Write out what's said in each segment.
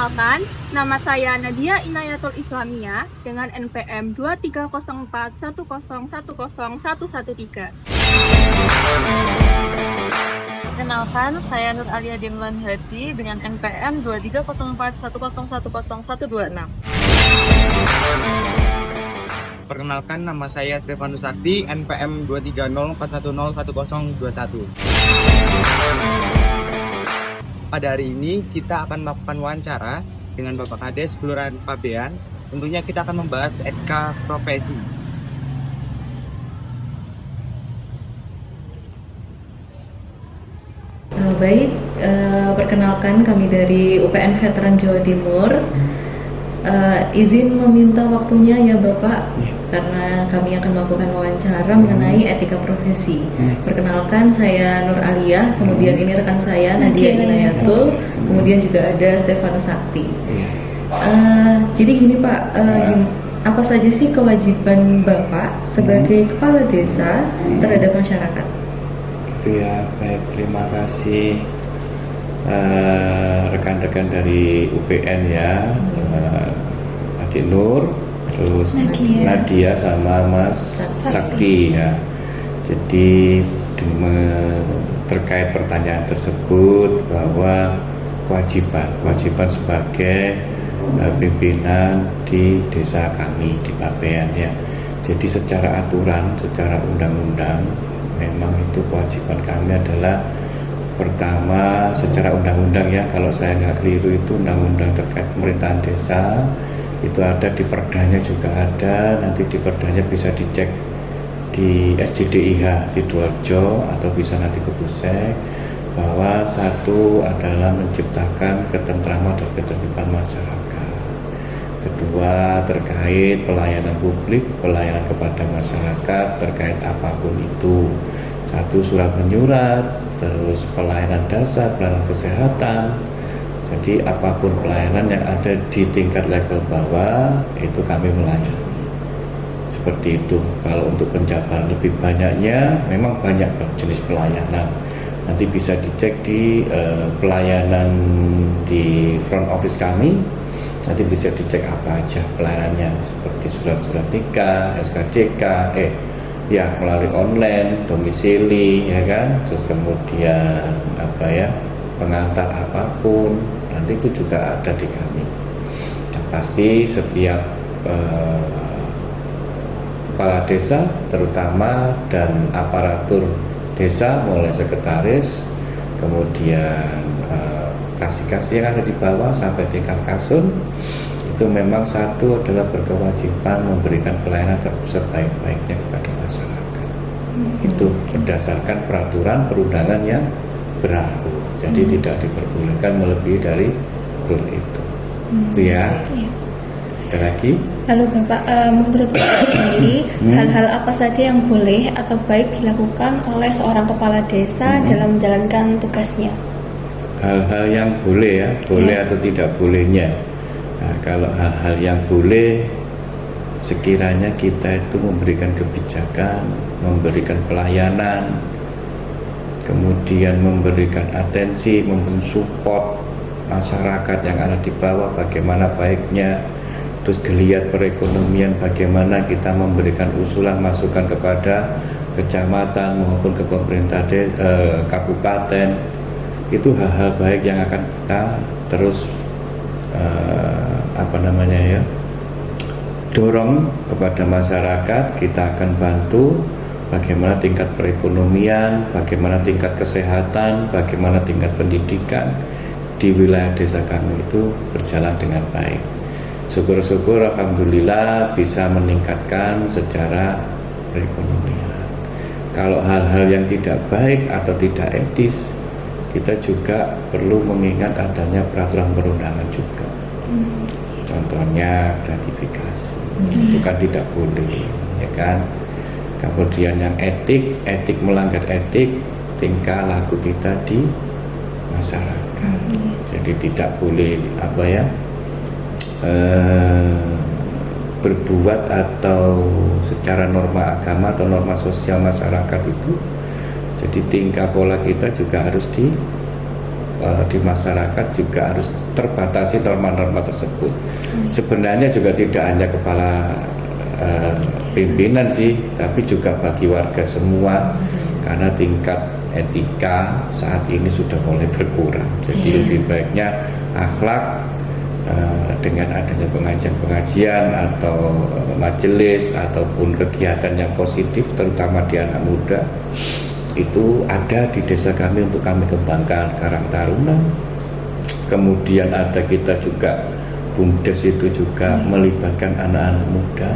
Perkenalkan, nama saya Nadia Inayatul Islamia dengan NPM 230410101113. Kenalkan, saya Nur Alia Dimlan Hadi dengan NPM 230410101126. Perkenalkan, nama saya Stefanus Sakti, NPM 23041011021. Pada hari ini kita akan melakukan wawancara dengan Bapak Kades Kelurahan Pabean. Tentunya kita akan membahas etika profesi. Baik, perkenalkan kami dari UPN Veteran Jawa Timur. Izin meminta waktunya ya Bapak, karena kami akan melakukan wawancara mengenai etika profesi. Perkenalkan, saya Nur Alia, kemudian ini rekan saya Nadia Inayatul, kemudian juga ada Stefanus Sakti. Jadi gini Pak, apa saja sih kewajiban Bapak sebagai kepala desa terhadap masyarakat? Gitu ya, baik, terima kasih rekan-rekan dari UPN ya, Adik Nur, terus Nadia sama Mas Sakti ya. Jadi terkait pertanyaan tersebut, bahwa kewajiban sebagai pimpinan di desa kami di Pabean ya. Jadi secara aturan, secara undang-undang, memang itu kewajiban kami adalah pertama secara undang-undang ya, kalau saya nggak keliru itu undang-undang terkait pemerintahan desa itu ada di perdanya juga ada, nanti di perdanya bisa dicek di SJDIH Sidoarjo atau bisa nanti ke Pusek, bahwa satu adalah menciptakan ketentraman dan ketertiban masyarakat. Kedua, terkait pelayanan publik, pelayanan kepada masyarakat terkait apapun itu. Satu, surat menyurat, terus pelayanan dasar, pelayanan kesehatan. Jadi apapun pelayanan yang ada di tingkat level bawah itu kami melayani. Seperti itu. Kalau untuk penjabaran lebih banyaknya, memang banyak jenis pelayanan. Nanti bisa dicek di pelayanan di front office kami. Nanti bisa dicek apa aja pelayanannya, seperti surat-surat nikah, SKCK, ya melalui online, domisili, ya kan, terus kemudian pengantar apapun, nanti itu juga ada di kami. Yang pasti setiap kepala desa terutama dan aparatur desa, mulai sekretaris, kemudian kasih-kasih yang ada di bawah sampai tingkat kasum, itu memang satu adalah berkewajiban memberikan pelayanan sebaik-baiknya kepada masyarakat. Itu berdasarkan peraturan perundangan yang berlaku. Jadi tidak diperbolehkan melebihi dari rule itu. Itu ya. Ada lagi? Lalu Bapak, menurut Bapak sendiri, hal-hal apa saja yang boleh atau baik dilakukan oleh seorang kepala desa dalam menjalankan tugasnya? Hal-hal yang boleh ya, boleh atau tidak bolehnya. Nah, kalau hal-hal yang boleh, sekiranya kita itu memberikan kebijakan, memberikan pelayanan, kemudian memberikan atensi, support masyarakat yang ada di bawah, bagaimana baiknya, terus geliat perekonomian, bagaimana kita memberikan usulan masukan kepada kecamatan maupun ke pemerintah kabupaten. Itu hal-hal baik yang akan kita terus dorong kepada masyarakat. Kita akan bantu bagaimana tingkat perekonomian, bagaimana tingkat kesehatan, bagaimana tingkat pendidikan di wilayah desa kami itu berjalan dengan baik. Syukur-syukur alhamdulillah bisa meningkatkan secara perekonomian. Kalau hal-hal yang tidak baik atau tidak etis, kita juga perlu mengingat adanya peraturan perundangan juga. Contohnya gratifikasi, itu kan tidak boleh, ya kan. Kemudian yang etik melanggar etik, tingkah laku kita di masyarakat. Jadi tidak boleh berbuat atau secara norma agama atau norma sosial masyarakat itu. Jadi tingkah pola kita juga harus di masyarakat juga harus terbatasi norma-norma tersebut. Sebenarnya juga tidak hanya kepala pimpinan sih, tapi juga bagi warga semua, karena tingkat etika saat ini sudah mulai berkurang. Jadi lebih baiknya akhlak dengan adanya pengajian-pengajian atau majelis ataupun kegiatan yang positif, terutama di anak muda, itu ada di desa kami untuk kami kembangkan. Karang Taruna, kemudian ada kita juga BUMDes itu juga melibatkan anak-anak muda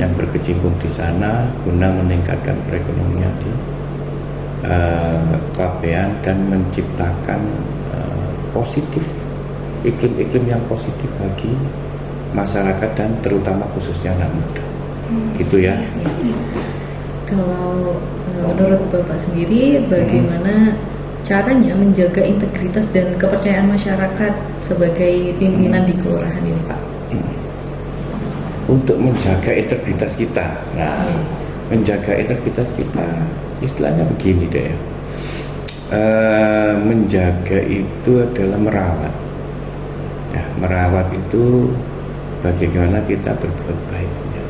yang berkecimpung di sana guna meningkatkan perekonomian di Pabean dan menciptakan positif, iklim-iklim yang positif bagi masyarakat dan terutama khususnya anak muda. Gitu ya. Kalau menurut Bapak sendiri, bagaimana caranya menjaga integritas dan kepercayaan masyarakat sebagai pimpinan di kelurahan ini, Pak? Untuk menjaga integritas kita, menjaga integritas kita, istilahnya begini deh ya. Menjaga itu adalah merawat. Nah, merawat itu bagaimana kita berbuat baiknya.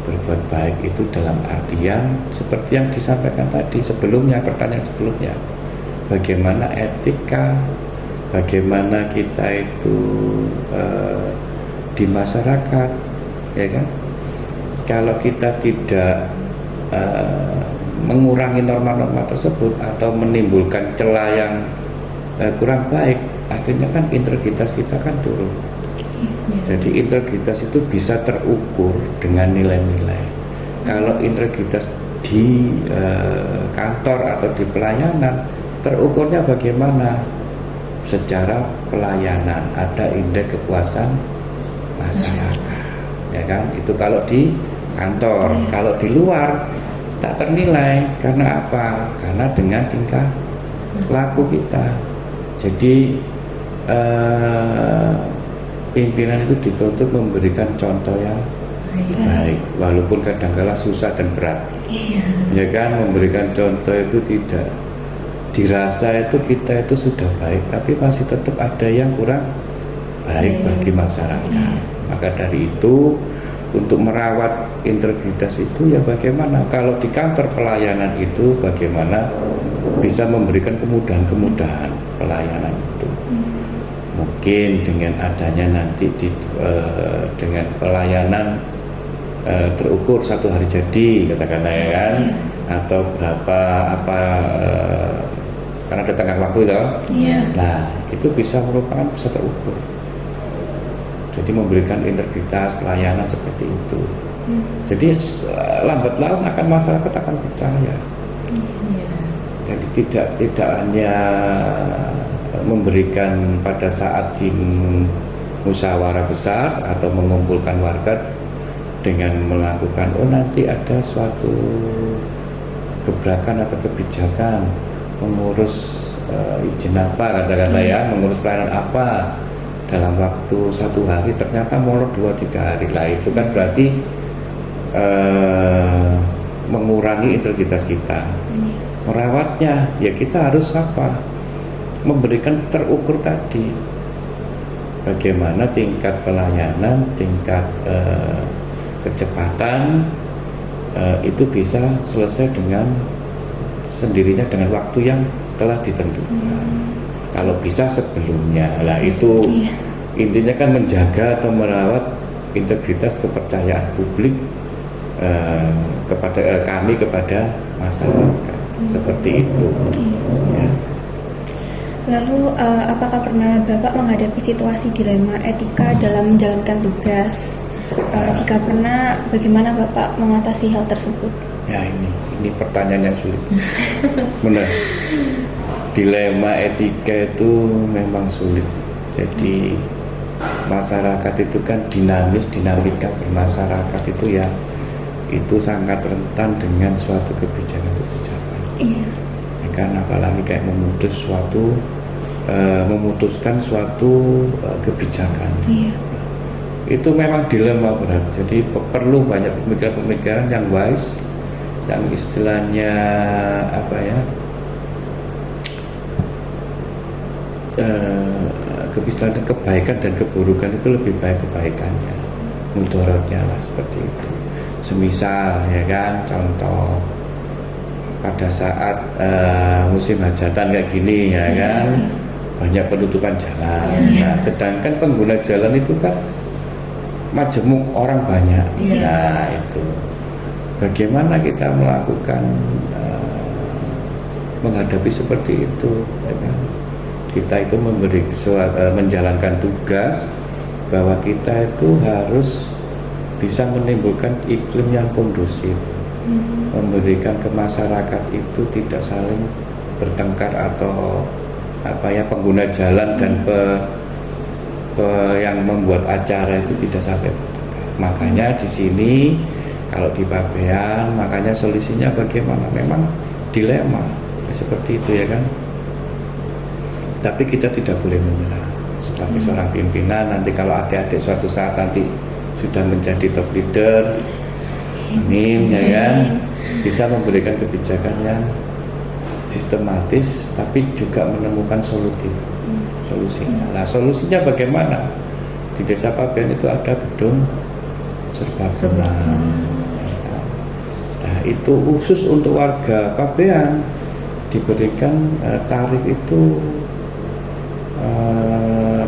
Berbuat baik itu dalam artian seperti yang disampaikan tadi sebelumnya, pertanyaan sebelumnya. Bagaimana etika, bagaimana kita itu di masyarakat, ya kan? Kalau kita tidak mengurangi norma-norma tersebut atau menimbulkan celah yang kurang baik, akhirnya kan integritas kita kan turun. Jadi integritas itu bisa terukur dengan nilai-nilai. Kalau integritas di kantor atau di pelayanan, terukurnya bagaimana? Secara pelayanan, ada indeks kepuasan masyarakat, ya kan? Itu kalau di kantor. Kalau di luar tak ternilai, karena apa? Karena dengan tingkah laku kita. Jadi pimpinan itu dituntut memberikan contoh yang baik, walaupun kadang-kala susah dan berat. Ya kan, memberikan contoh itu tidak dirasa itu kita itu sudah baik, tapi masih tetap ada yang kurang baik bagi masyarakat. Maka dari itu, untuk merawat integritas itu ya bagaimana? Kalau di kantor pelayanan itu bagaimana bisa memberikan kemudahan-kemudahan pelayanan itu. Mungkin dengan adanya nanti dengan pelayanan terukur 1 hari jadi, katakanlah ya kan, atau berapa karena ada tenggang waktu itu. Nah, itu bisa terukur. Jadi memberikan integritas pelayanan seperti itu. Jadi lambat laun akan masyarakat akan percaya. Jadi tidak hanya memberikan pada saat di musyawarah besar atau mengumpulkan warga dengan melakukan nanti ada suatu gebrakan atau kebijakan mengurus izin apa, katakanlah ya, mengurus pelayanan apa dalam waktu 1 hari, ternyata molor 2-3 hari lah, itu kan berarti mengurangi integritas kita. Merawatnya ya kita harus apa? Memberikan terukur tadi, bagaimana tingkat pelayanan, tingkat kecepatan itu bisa selesai dengan sendirinya dengan waktu yang telah ditentukan. Kalau bisa sebelumnya, lah itu intinya kan menjaga atau merawat integritas kepercayaan publik kepada kami kepada masyarakat, seperti itu. Ya. Lalu apakah pernah Bapak menghadapi situasi dilema etika dalam menjalankan tugas? Jika pernah, bagaimana Bapak mengatasi hal tersebut? Ya ini pertanyaan yang sulit. Benar. Dilema etika itu memang sulit. Jadi masyarakat itu kan dinamis, dinamika bermasyarakat itu ya itu sangat rentan dengan suatu kebijakan-kebijakan. Ya kan, apalagi kayak memutuskan suatu kebijakan. Itu memang dilema berat. Jadi perlu banyak pemikiran-pemikiran yang wise, yang istilahnya apa ya, istilahnya kebaikan dan keburukan itu lebih baik kebaikannya, mudorotnya lah seperti itu. Semisal ya kan, contoh pada saat musim hajatan kayak gini ya kan, banyak penutupan jalan. Nah, sedangkan pengguna jalan itu kan majemuk orang banyak. Nah itu bagaimana kita melakukan menghadapi seperti itu ya kan? Kita itu menjalankan tugas bahwa kita itu harus bisa menimbulkan iklim yang kondusif, memberikan ke masyarakat itu tidak saling bertengkar atau pengguna jalan dan yang membuat acara itu tidak sampai bertengkar. Makanya di sini kalau di Pabean, makanya solusinya bagaimana? Memang dilema seperti itu ya kan. Tapi kita tidak boleh menyerah sebagai seorang pimpinan. Nanti kalau adik-adik suatu saat nanti sudah menjadi top leader, amin ya kan, bisa memberikan kebijakan yang sistematis tapi juga menemukan solusinya. Nah, solusinya bagaimana? Di Desa Pabean itu ada gedung serbaguna. Nah, itu khusus untuk warga Pabean diberikan tarif itu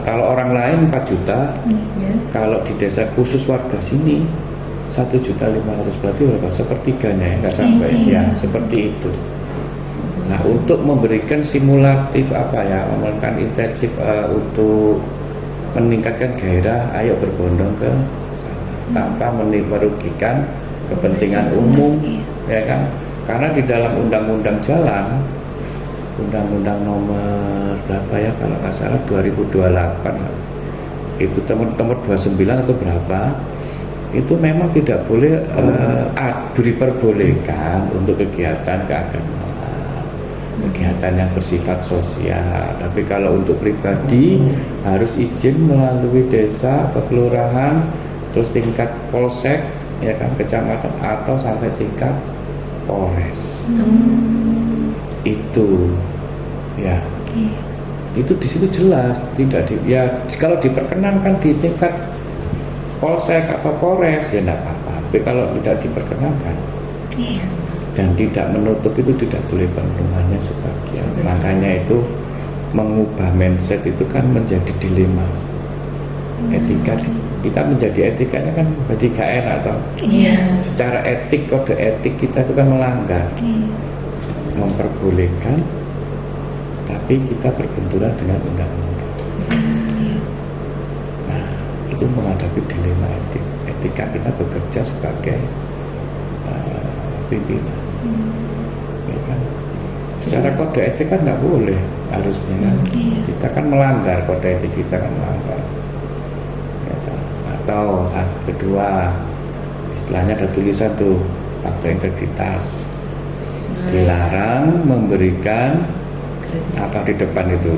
kalau orang lain 4 juta, kalau di desa khusus warga sini 1.500.000, berarti berapa? Sepertiganya ya, nggak sampai ya, seperti itu. Nah, untuk memberikan simulatif memberikan intensif untuk meningkatkan gairah, ayo berbondong ke sana tanpa merugikan kepentingan umum, ya kan? Karena di dalam undang-undang jalan, undang-undang nomor berapa ya kalau nggak salah 2028 itu nomor 29 atau berapa, itu memang tidak boleh diperbolehkan untuk kegiatan keagamaan, kegiatan yang bersifat sosial. Tapi kalau untuk pribadi harus izin melalui desa atau kelurahan, terus tingkat polsek ya kan, kecamatan atau sampai tingkat polres. Itu ya, itu di situ jelas tidak kalau diperkenankan di tingkat polsek atau polres ya tidak apa-apa. Tapi kalau tidak diperkenankan dan tidak menutup itu tidak boleh penuh sebagian. Makanya itu mengubah mindset itu kan menjadi dilema. Etika kita menjadi etikanya kan jadi gak enak atau secara etik, kode etik kita itu kan melanggar, memperbolehkan tapi kita berbenturan dengan undang-undang. Nah, itu menghadapi dilema etik. Etika kita bekerja sebagai pimpinan, ya kan? Secara kode etik kan nggak boleh harusnya kan. Kita kan melanggar kode etik, kita kan melanggar. Ya, atau saat kedua, istilahnya ada tulisan tuh fakta integritas, dilarang memberikan apa di depan itu.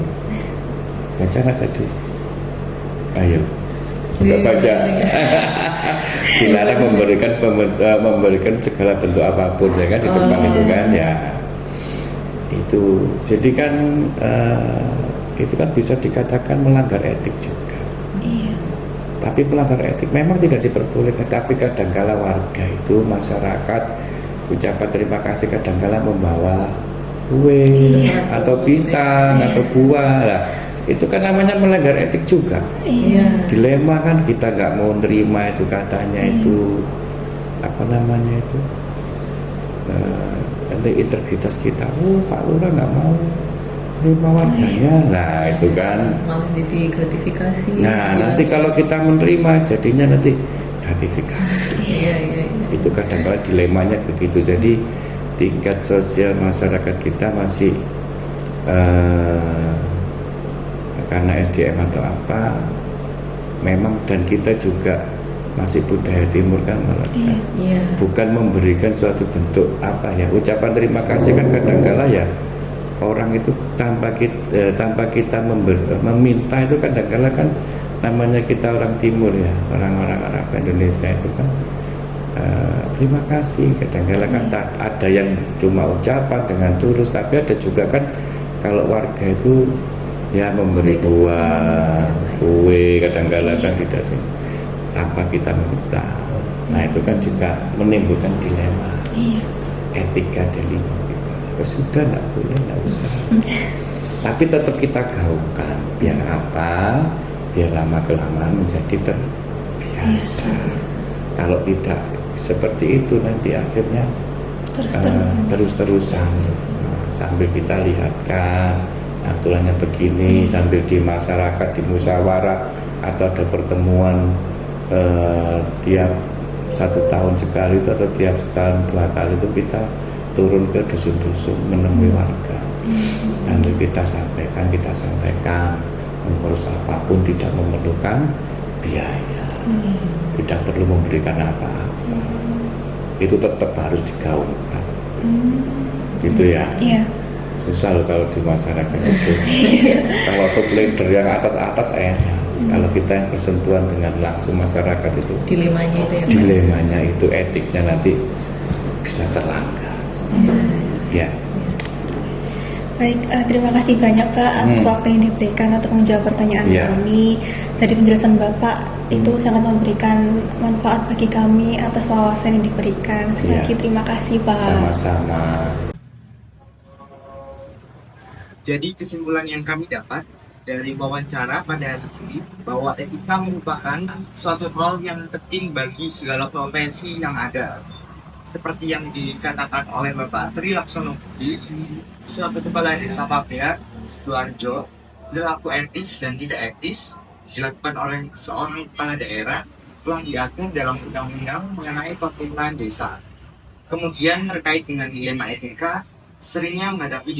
Baca nggak tadi? Ayo, udah baca. Dilarang memberikan segala bentuk apapun ya kan di depan itu kan ya. Itu jadi kan itu kan bisa dikatakan melanggar etik juga. Tapi melanggar etik memang tidak diperbolehkan. Tapi kadangkala warga itu, masyarakat, ucapan terima kasih kadangkala membawa kue atau pisang atau buah lah, itu kan namanya melanggar etik juga. Dilema kan, kita nggak mau terima itu katanya itu apa namanya itu nanti integritas kita. Pak Lurah nggak mau terima warganya, nah itu kan malah jadi gratifikasi. Nah nanti kalau kita menerima jadinya nanti gratifikasi. Itu kadang-kadang dilemanya begitu. Jadi tingkat sosial masyarakat kita masih karena SDM atau apa memang, dan kita juga masih budaya timur kan melekat, bukan memberikan suatu bentuk ucapan terima kasih kan kadang-kala ya orang itu tanpa kita meminta itu kadang-kala kan namanya kita orang timur ya, orang-orang Arab Indonesia itu kan terima kasih kadang-kala kan ada yang cuma ucapan dengan tulus, tapi ada juga kan kalau warga itu ya memberi buah, kue kadang-kala kan tidak sih, tanpa kita minta. Nah itu kan juga menimbulkan dilema, Iya. etika dilema kita. Ya sudah nggak boleh, nggak usah. Tapi tetap kita gaungkan. Biar apa? Biar lama kelamaan menjadi terbiasa. Kalau tidak seperti itu nanti akhirnya terus-terusan. Nah, sambil kita lihatkan aturannya begini, sambil di masyarakat di musyawarah atau ada pertemuan tiap 1 tahun sekali itu atau tiap setahun 2 kali itu kita turun ke dusun-dusun menemui warga. Nanti kita sampaikan mengurus apapun tidak memerlukan biaya, tidak perlu memberikan apa-apa. Itu tetap harus digaungkan, gitu ya. Iya. Susah loh kalau di masyarakat itu. Kalau top leader yang atas-atas enak. Kalau kita yang bersentuhan dengan langsung masyarakat itu, dilemanya itu etiknya nanti bisa terlanggar. Ya. Baik, terima kasih banyak Pak atas waktu yang diberikan untuk menjawab pertanyaan kami. Dari penjelasan Bapak itu sangat memberikan manfaat bagi kami atas wawasan yang diberikan. Sekali lagi terima kasih Pak. Sama-sama. Jadi kesimpulan yang kami dapat dari wawancara pada hari ini bahwa etika merupakan suatu hal yang penting bagi segala profesi yang ada. Seperti yang dikatakan oleh Bapak Tri Laksono Budi, suatu kepala desa Pabean, Sidoarjo, perilaku etis dan tidak etis dilakukan oleh seorang kepala daerah telah diatur dalam undang-undang mengenai pemerintahan desa. Kemudian terkait dengan dilema etika, seringnya menghadapi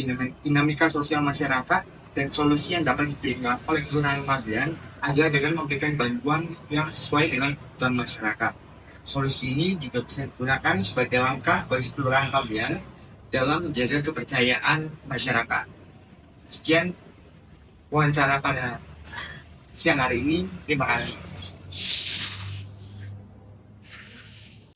dinamika sosial masyarakat dan solusi yang dapat diberikan oleh Kelurahan Pabean adalah dengan memberikan bantuan yang sesuai dengan kebutuhan masyarakat. Solusi ini juga bisa digunakan sebagai langkah bagi Kelurahan Pabean dalam menjaga kepercayaan masyarakat. Sekian wawancara pada siang hari ini. Terima kasih.